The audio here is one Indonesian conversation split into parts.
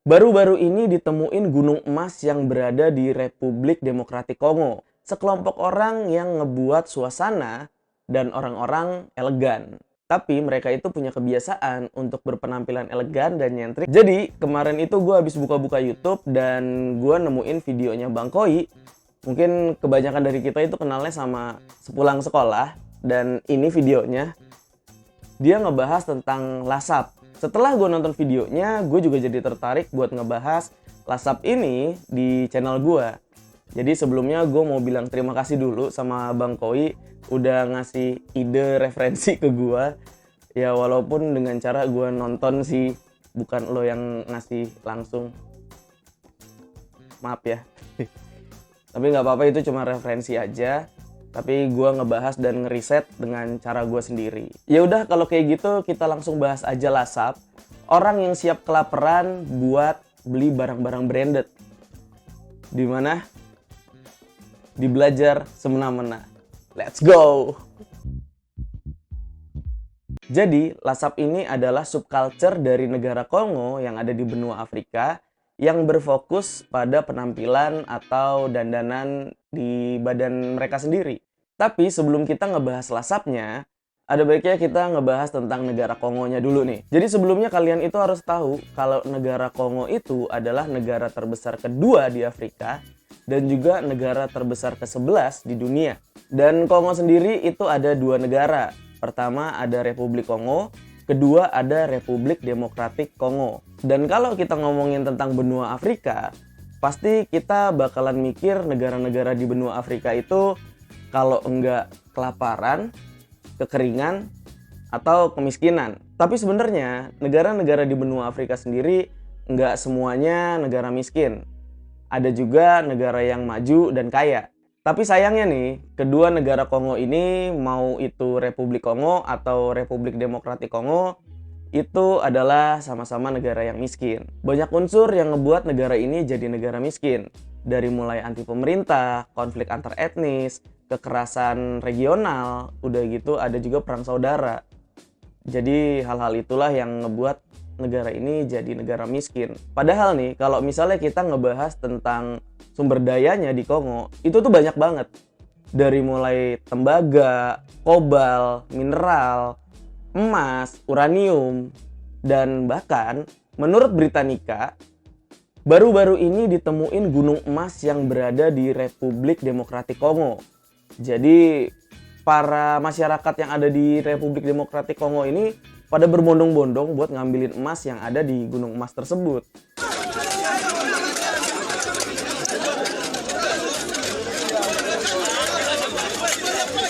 Baru-baru ini ditemuin gunung emas yang berada di Republik Demokratik Kongo. Sekelompok orang yang ngebuat suasana dan orang-orang elegan. Tapi mereka itu punya kebiasaan untuk berpenampilan elegan dan nyentrik. Jadi kemarin itu gue habis buka-buka YouTube dan gue nemuin videonya Bang Koi. Mungkin kebanyakan dari kita itu kenalnya sama sepulang sekolah. Dan ini videonya. Dia ngebahas tentang lasap. Setelah gue nonton videonya, gue juga jadi tertarik buat ngebahas lasap ini di channel gue. Jadi sebelumnya gue mau bilang terima kasih dulu sama Bang Koi udah ngasih ide referensi ke gue. Ya walaupun dengan cara gue nonton sih, bukan lo yang ngasih langsung. Maaf ya. Tapi nggak apa-apa, itu cuma referensi aja. Tapi gue ngebahas dan ngeriset dengan cara gue sendiri. Ya udah, kalau kayak gitu kita langsung bahas aja lasap. Orang yang siap kelaparan buat beli barang-barang branded. Di mana? Di belajar semena-mena. Let's go! Jadi, lasap ini adalah subculture dari negara Kongo yang ada di benua Afrika yang berfokus pada penampilan atau dandanan di badan mereka sendiri. Tapi sebelum kita ngebahas lasapnya, ada baiknya kita ngebahas tentang negara Kongonya dulu nih. Jadi sebelumnya kalian itu harus tahu kalau negara Kongo itu adalah negara terbesar kedua di Afrika dan juga negara terbesar ke-11 di dunia. Dan Kongo sendiri itu ada dua negara. Pertama ada Republik Kongo, kedua ada Republik Demokratik Kongo. Dan kalau kita ngomongin tentang benua Afrika, pasti kita bakalan mikir negara-negara di benua Afrika itu kalau enggak kelaparan, kekeringan, atau kemiskinan. Tapi sebenarnya negara-negara di benua Afrika sendiri enggak semuanya negara miskin. Ada juga negara yang maju dan kaya. Tapi sayangnya nih, kedua negara Kongo ini, mau itu Republik Kongo atau Republik Demokratik Kongo, itu adalah sama-sama negara yang miskin. Banyak unsur yang ngebuat negara ini jadi negara miskin. Dari mulai anti pemerintah, konflik antar etnis, kekerasan regional, udah gitu ada juga perang saudara. Jadi hal-hal itulah yang ngebuat negara ini jadi negara miskin. Padahal nih, kalau misalnya kita ngebahas tentang sumber dayanya di Kongo, itu tuh banyak banget. Dari mulai tembaga, kobal, mineral, emas, uranium, dan bahkan menurut Britannica, baru-baru ini ditemuin gunung emas yang berada di Republik Demokratik Kongo. Jadi para masyarakat yang ada di Republik Demokratik Kongo ini pada berbondong-bondong buat ngambilin emas yang ada di gunung emas tersebut.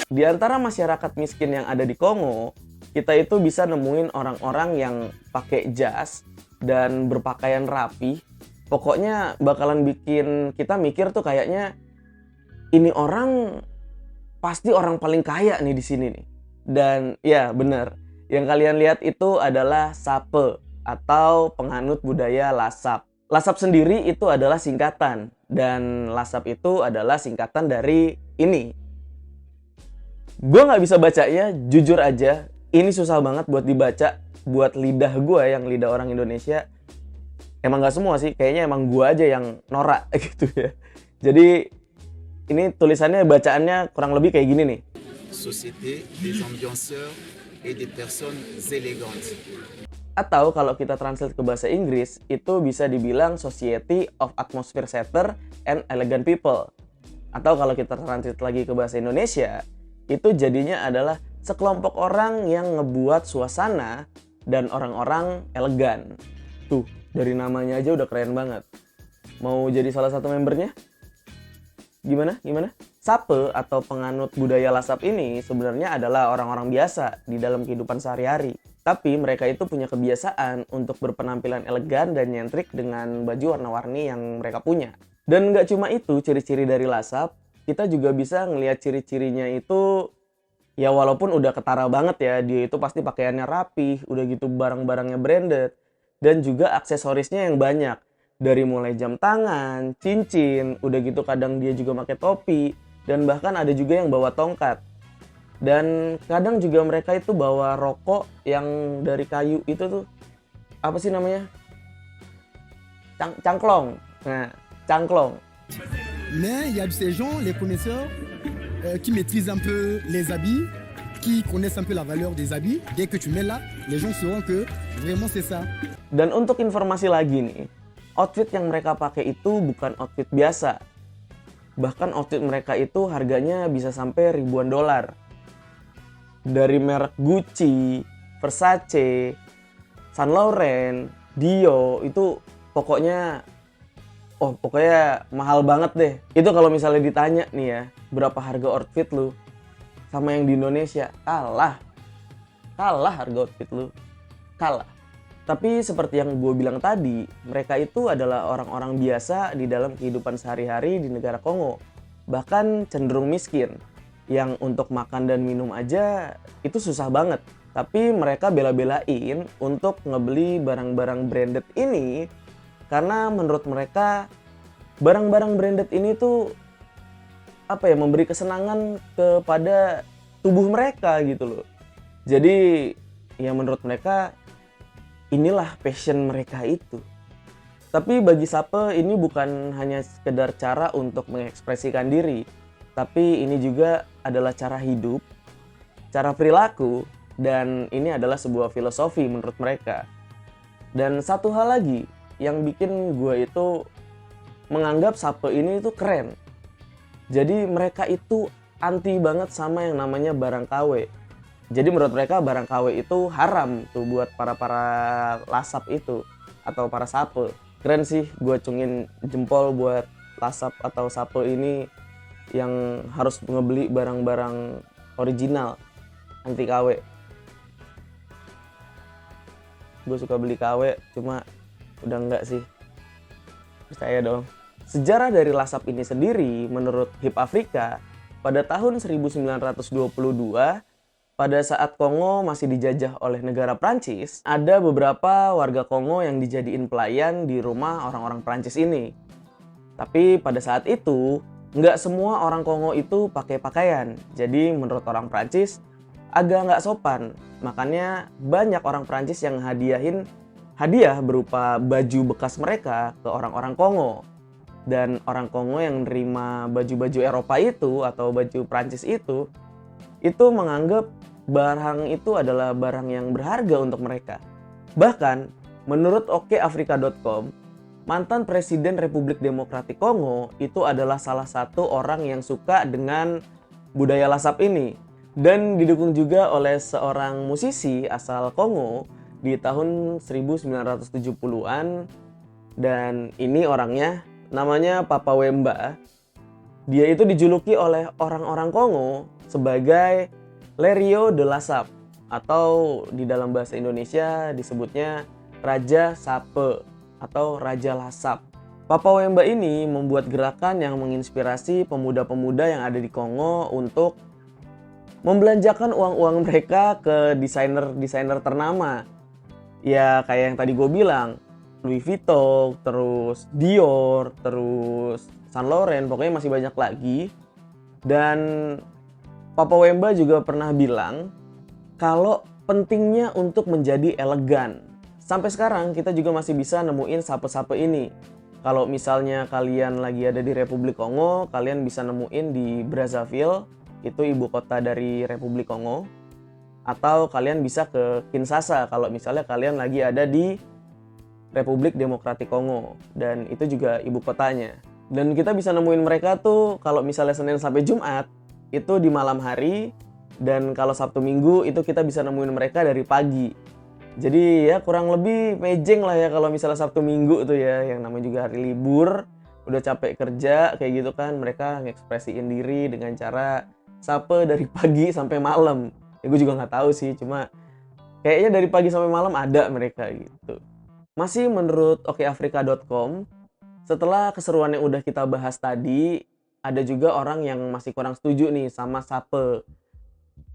Di antara masyarakat miskin yang ada di Kongo, kita itu bisa nemuin orang-orang yang pakai jas dan berpakaian rapi. Pokoknya bakalan bikin kita mikir tuh kayaknya ini orang pasti orang paling kaya nih di sini nih. Dan ya bener, yang kalian lihat itu adalah sape atau penganut budaya lasap. Lasap sendiri itu adalah singkatan, dan lasap itu adalah singkatan dari ini. Gue nggak bisa bacanya, jujur aja, ini susah banget buat dibaca, buat lidah gue yang lidah orang Indonesia. Emang nggak semua sih, kayaknya emang gue aja yang norak gitu ya. Jadi ini tulisannya, bacaannya kurang lebih kayak gini nih. Société des ambianceurs et des personnes élégantes. Atau kalau kita translate ke bahasa Inggris, itu bisa dibilang Society of Atmosphere Setter and Elegant People. Atau kalau kita translate lagi ke bahasa Indonesia, itu jadinya adalah sekelompok orang yang ngebuat suasana dan orang-orang elegan. Tuh, dari namanya aja udah keren banget. Mau jadi salah satu membernya? Gimana? Sape atau penganut budaya lasap ini sebenarnya adalah orang-orang biasa di dalam kehidupan sehari-hari. Tapi mereka itu punya kebiasaan untuk berpenampilan elegan dan nyentrik dengan baju warna-warni yang mereka punya. Dan nggak cuma itu ciri-ciri dari lasap, kita juga bisa ngelihat ciri-cirinya itu, ya walaupun udah ketara banget ya, dia itu pasti pakaiannya rapih, udah gitu barang-barangnya branded, dan juga aksesorisnya yang banyak. Dari mulai jam tangan, cincin, udah gitu kadang dia juga pakai topi, dan bahkan ada juga yang bawa tongkat. Dan kadang juga mereka itu bawa rokok yang dari kayu itu tuh, apa sih namanya? cangklong. Nah, cangklong. Mais il y a de ces gens, les connaisseurs, qui maîtrisent un peu les habits, qui connaissent un peu la valeur des habits. Dès que tu mets là, les gens sauront que vraiment c'est ça. Dan untuk informasi lagi nih, outfit yang mereka pakai itu bukan outfit biasa. Bahkan outfit mereka itu harganya bisa sampai ribuan dolar. Dari merek Gucci, Versace, Saint Laurent, Dio, itu pokoknya mahal banget deh. Itu kalau misalnya ditanya nih ya, berapa harga outfit lu sama yang di Indonesia, kalah harga outfit lu, kalah. Tapi seperti yang gue bilang tadi, mereka itu adalah orang-orang biasa di dalam kehidupan sehari-hari di negara Kongo. Bahkan cenderung miskin, yang untuk makan dan minum aja itu susah banget. Tapi mereka bela-belain untuk ngebeli barang-barang branded ini karena menurut mereka barang-barang branded ini tuh memberi kesenangan kepada tubuh mereka gitu loh. Jadi ya menurut mereka inilah passion mereka itu. Tapi bagi Sape ini bukan hanya sekedar cara untuk mengekspresikan diri, tapi ini juga adalah cara hidup, cara perilaku, dan ini adalah sebuah filosofi menurut mereka. Dan satu hal lagi yang bikin gue itu menganggap Sape ini itu keren. Jadi mereka itu anti banget sama yang namanya barang KW. Jadi menurut mereka barang KW itu haram tuh buat para lasap itu atau para sape. Keren sih, gue acungin jempol buat lasap atau sape ini yang harus ngebeli barang-barang original anti KW. Gue suka beli KW, cuma udah enggak sih. Percaya dong. Sejarah dari lasap ini sendiri menurut Hip Afrika pada tahun 1922 pada saat Kongo masih dijajah oleh negara Prancis, ada beberapa warga Kongo yang dijadiin pelayan di rumah orang-orang Prancis ini. Tapi pada saat itu, nggak semua orang Kongo itu pakai pakaian. Jadi menurut orang Prancis, agak nggak sopan. Makanya banyak orang Prancis yang hadiahin hadiah berupa baju bekas mereka ke orang-orang Kongo. Dan orang Kongo yang nerima baju-baju Eropa itu atau baju Prancis itu menganggap barang itu adalah barang yang berharga untuk mereka. Bahkan, menurut okeafrika.com, mantan Presiden Republik Demokratik Kongo itu adalah salah satu orang yang suka dengan budaya lasap ini. Dan didukung juga oleh seorang musisi asal Kongo di tahun 1970-an. Dan ini orangnya namanya Papa Wemba. Dia itu dijuluki oleh orang-orang Kongo sebagai Lerio de Lasap, atau di dalam bahasa Indonesia disebutnya Raja Sape atau Raja Lasap. Papa Wemba ini membuat gerakan yang menginspirasi pemuda-pemuda yang ada di Kongo untuk membelanjakan uang-uang mereka ke desainer-desainer ternama. Ya kayak yang tadi gue bilang, Louis Vuitton, terus Dior, terus Saint Laurent, pokoknya masih banyak lagi. Dan Papa Wemba juga pernah bilang kalau pentingnya untuk menjadi elegan. Sampai sekarang kita juga masih bisa nemuin sape-sape ini. Kalau misalnya kalian lagi ada di Republik Kongo, kalian bisa nemuin di Brazzaville, itu ibu kota dari Republik Kongo. Atau kalian bisa ke Kinshasa kalau misalnya kalian lagi ada di Republik Demokratik Kongo. Dan itu juga ibu kotanya. Dan kita bisa nemuin mereka tuh kalau misalnya Senin sampai Jumat, itu di malam hari, dan kalau Sabtu Minggu itu kita bisa nemuin mereka dari pagi. Jadi ya kurang lebih mejeng lah ya kalau misalnya Sabtu Minggu tuh ya, yang namanya juga hari libur, udah capek kerja kayak gitu kan, mereka ngekspresiin diri dengan cara sape dari pagi sampai malam. Ya gue juga nggak tahu sih, cuma kayaknya dari pagi sampai malam ada mereka gitu. Masih menurut okeafrika.com, setelah keseruan yang udah kita bahas tadi, ada juga orang yang masih kurang setuju nih sama sape.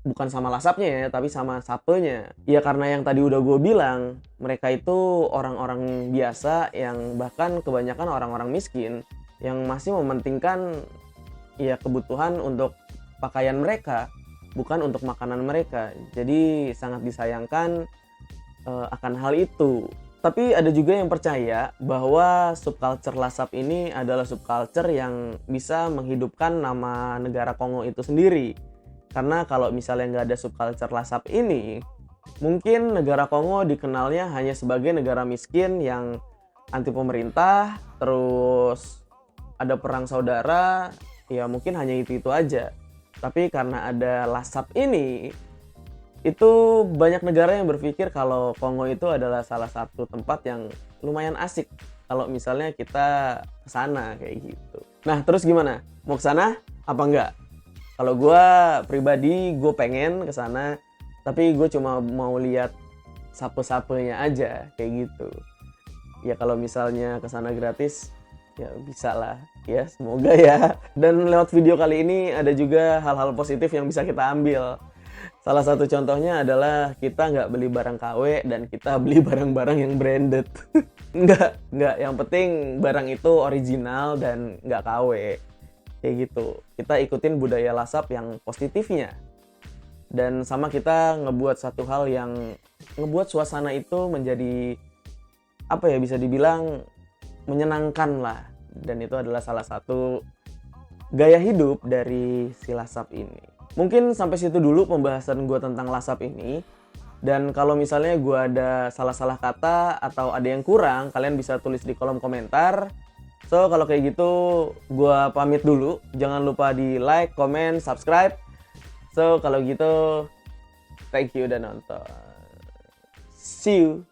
Bukan sama lasapnya ya, tapi sama sapenya. Ya karena yang tadi udah gue bilang, mereka itu orang-orang biasa yang bahkan kebanyakan orang-orang miskin yang masih mementingkan ya kebutuhan untuk pakaian mereka, bukan untuk makanan mereka. Jadi sangat disayangkan akan hal itu. Tapi ada juga yang percaya bahwa subculture Lasap ini adalah subculture yang bisa menghidupkan nama negara Kongo itu sendiri. Karena kalau misalnya nggak ada subculture Lasap ini, mungkin negara Kongo dikenalnya hanya sebagai negara miskin yang anti pemerintah, terus ada perang saudara, ya mungkin hanya itu aja. Tapi karena ada Lasap ini, itu banyak negara yang berpikir kalau Kongo itu adalah salah satu tempat yang lumayan asik kalau misalnya kita ke sana kayak gitu. Nah, terus gimana? Mau ke sana apa enggak? Kalau gue pribadi, gue pengen ke sana, tapi gue cuma mau lihat sape-sapenya aja kayak gitu. Ya kalau misalnya ke sana gratis, ya bisa lah. Ya, semoga ya. Dan lewat video kali ini ada juga hal-hal positif yang bisa kita ambil. Salah satu contohnya adalah kita nggak beli barang KW dan kita beli barang-barang yang branded. Nggak. Yang penting barang itu original dan nggak KW. Kayak gitu. Kita ikutin budaya Lasap yang positifnya. Dan sama kita ngebuat satu hal yang ngebuat suasana itu menjadi, apa ya, bisa dibilang menyenangkan lah. Dan itu adalah salah satu gaya hidup dari si Lasap ini. Mungkin sampai situ dulu pembahasan gue tentang Lasap ini. Dan kalau misalnya gue ada salah-salah kata atau ada yang kurang, kalian bisa tulis di kolom komentar. So, kalau kayak gitu, gue pamit dulu. Jangan lupa di like, comment, subscribe. So, kalau gitu, thank you udah nonton. See you.